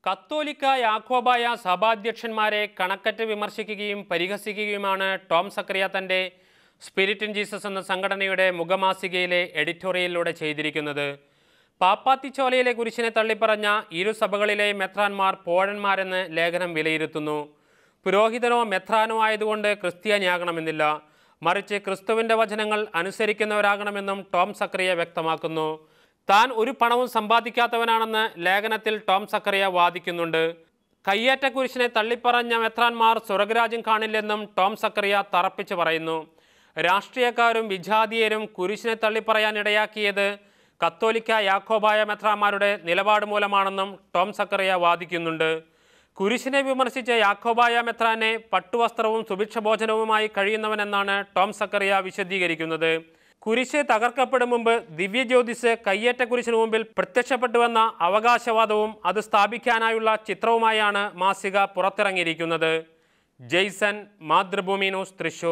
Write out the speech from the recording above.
കത്തോലിക്ക യാക്കോബായ സഭാധ്യക്ഷന്മാരെ കണക്കറ്റ് വിമർശിക്കുകയും പരിഹസിക്കുകയുമാണ് ടോം സക്കറിയ തൻ്റെ സ്പിരിറ്റ് ഇൻ ജീസസ് എന്ന സംഘടനയുടെ മുഖമാസികയിലെ എഡിറ്റോറിയലിലൂടെ ചെയ്തിരിക്കുന്നത്. പാപ്പാത്തിച്ചോലയിലെ കുരിശിനെ തള്ളിപ്പറഞ്ഞ ഇരു സഭകളിലെ മെത്രാന്മാർ പോഴന്മാരെന്ന് ലേഖനം വിലയിരുത്തുന്നു. പുരോഹിതനോ മെത്രാനോ ആയതുകൊണ്ട് ക്രിസ്ത്യാനിയാകണമെന്നില്ല, മറിച്ച് ക്രിസ്തുവിൻ്റെ വചനങ്ങൾ അനുസരിക്കുന്നവരാകണമെന്നും ടോം സക്കറിയ വ്യക്തമാക്കുന്നു. താൻ ഒരു പണവും സമ്പാദിക്കാത്തവനാണെന്ന് ലേഖനത്തിൽ ടോം സക്കറിയ വാദിക്കുന്നുണ്ട്. കയ്യേറ്റ കുരിശിനെ തള്ളിപ്പറഞ്ഞ മെത്രാന്മാർ സ്വർഗരാജ്യം കാണില്ലെന്നും ടോം സക്കറിയ തറപ്പിച്ച് പറയുന്നു. രാഷ്ട്രീയക്കാരും വിജാതീയരും കുരിശിനെ തള്ളിപ്പറയാൻ ഇടയാക്കിയത് കത്തോലിക്ക യാക്കോബായ മെത്രാന്മാരുടെ നിലപാട് മൂലമാണെന്നും ടോം സക്കറിയ വാദിക്കുന്നുണ്ട്. കുരിശിനെ വിമർശിച്ച യാക്കോബായ മെത്രാനെ പട്ടുവസ്ത്രവും സുഭിക്ഷഭോജനവുമായി കഴിയുന്നവനെന്നാണ് ടോം സക്കറിയ വിശദീകരിക്കുന്നത്. കുരിശ് തകർക്കപ്പെടും മുമ്പ് ദിവ്യജ്യോതിസ് കയ്യേറ്റ കുരിശിന് മുമ്പിൽ പ്രത്യക്ഷപ്പെട്ടുവെന്ന അവകാശവാദവും അത് സ്ഥാപിക്കാനായുള്ള ചിത്രവുമായാണ് മാസിക പുറത്തിറങ്ങിയിരിക്കുന്നത്. Jason, Mathrubhumi news, Thrissur.